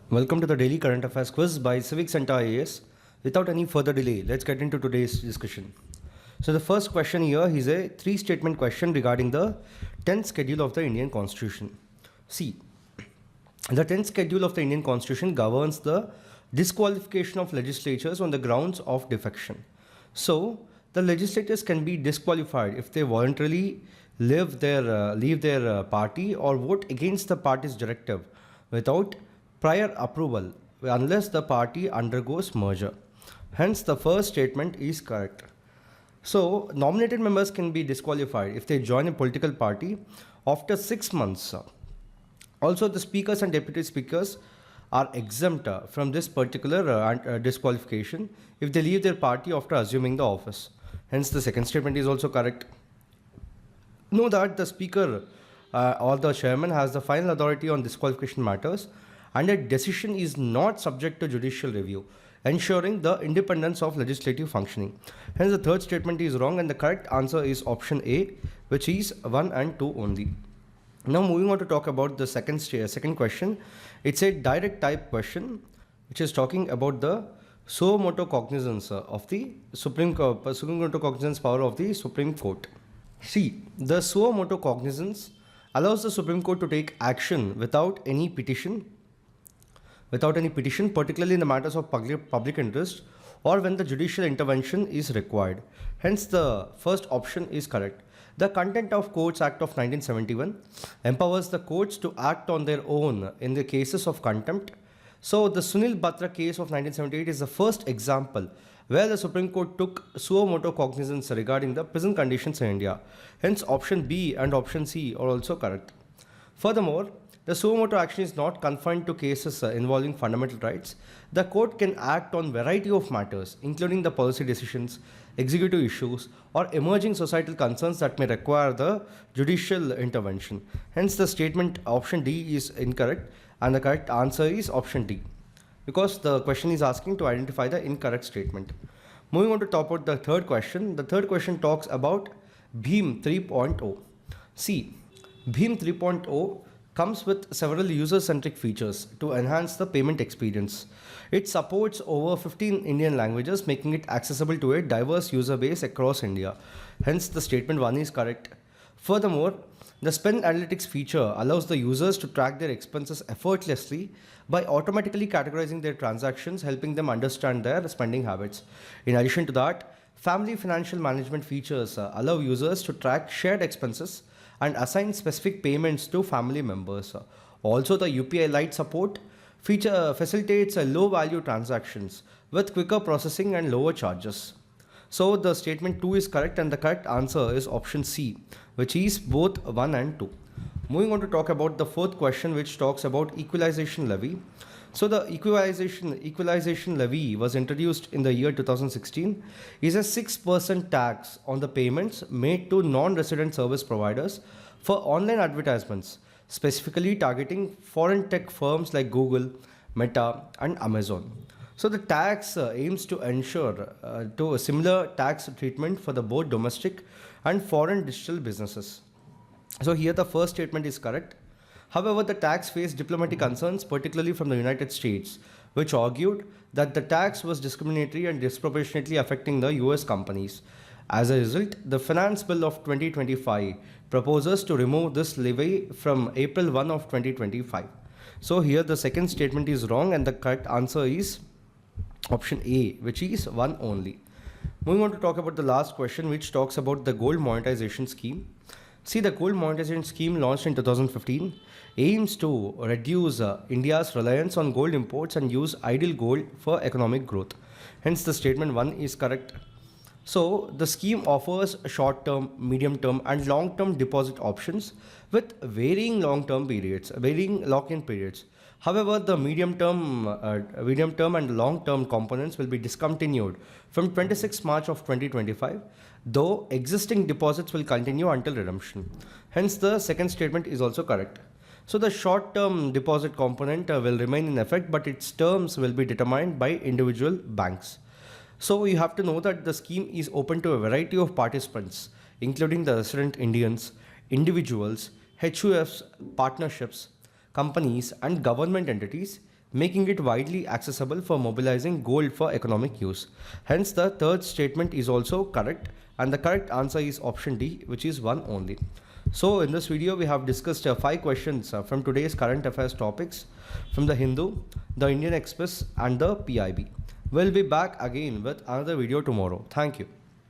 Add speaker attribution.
Speaker 1: Welcome to the daily current affairs quiz by CivicCentre IAS. Without any further delay, let's get into today's discussion. So the first question here is a three-statement question regarding the 10th schedule of the Indian Constitution. See, the 10th schedule of the Indian Constitution governs the disqualification of legislatures on the grounds of defection. So the legislators can be disqualified if they voluntarily leave their party or vote against the party's directive without prior approval unless the party undergoes merger. Hence, the first statement is correct. So, nominated members can be disqualified if they join a political party after 6 months. Also, the speakers and deputy speakers are exempt from this particular disqualification if they leave their party after assuming the office. Hence, the second statement is also correct. Know that the speaker or the chairman has the final authority on disqualification matters, and a decision is not subject to judicial review, ensuring the independence of legislative functioning. Hence, the third statement is wrong, and the correct answer is option A, which is 1 and 2 only. Now, moving on to talk about the second question. It's a direct type question, which is talking about the suo motu cognizance of the suo motu cognizance power of the Supreme Court. See, the suo motu cognizance allows the Supreme Court to take action without any petition, particularly in the matters of public interest or when the judicial intervention is required. Hence, the first option is correct. The Content of Courts Act of 1971 empowers the courts to act on their own in the cases of contempt. So, the Sunil Batra case of 1978 is the first example where the Supreme Court took suo motu cognizance regarding the prison conditions in India. Hence, option B and option C are also correct. Furthermore, the suo motu action is not confined to cases involving fundamental rights. The court can act on variety of matters, including the policy decisions, executive issues, or emerging societal concerns that may require the judicial intervention. Hence, the statement option D is incorrect, and the correct answer is option D, because the question is asking to identify the incorrect statement. Moving on to top of the third question. The third question talks about BHIM 3.0. See, BHIM 3.0 comes with several user-centric features to enhance the payment experience. It supports over 15 Indian languages, making it accessible to a diverse user base across India. Hence, the statement 1 is correct. Furthermore, the spend analytics feature allows the users to track their expenses effortlessly by automatically categorizing their transactions, helping them understand their spending habits. In addition to that, family financial management features allow users to track shared expenses and assign specific payments to family members. Also, the UPI Lite support feature facilitates low-value transactions with quicker processing and lower charges. So, the statement 2 is correct, and the correct answer is option C, which is both 1 and 2. Moving on to talk about the fourth question, which talks about equalization levy. So, the equalization levy was introduced in the year 2016, is a 6% tax on the payments made to non-resident service providers for online advertisements, specifically targeting foreign tech firms like Google, Meta, and Amazon. So, the tax aims to ensure to a similar tax treatment for the both domestic and foreign digital businesses. So, here the first statement is correct. However, the tax faced diplomatic concerns, particularly from the United States, which argued that the tax was discriminatory and disproportionately affecting the US companies. As a result, the Finance Bill of 2025 proposes to remove this levy from April 1 of 2025. So here the second statement is wrong, and the correct answer is option A, which is 1 only. Moving on to talk about the last question, which talks about the gold monetization scheme. See, the gold monetization scheme launched in 2015 aims to reduce India's reliance on gold imports and use idle gold for economic growth. Hence, the statement 1 is correct. So, the scheme offers short-term, medium-term, and long-term deposit options with varying lock-in periods. However, the medium-term and long-term components will be discontinued from 26 March of 2025, though existing deposits will continue until redemption. Hence, the second statement is also correct. So, the short-term deposit component will remain in effect, but its terms will be determined by individual banks. So, you have to know that the scheme is open to a variety of participants, including the resident Indians, individuals, HUFs, partnerships, companies and government entities, making it widely accessible for mobilizing gold for economic use. Hence, the third statement is also correct, and the correct answer is option D, which is 1 only. So, in this video, we have discussed 5 questions from today's current affairs topics from the Hindu, the Indian Express, and the PIB. We'll be back again with another video tomorrow. Thank you.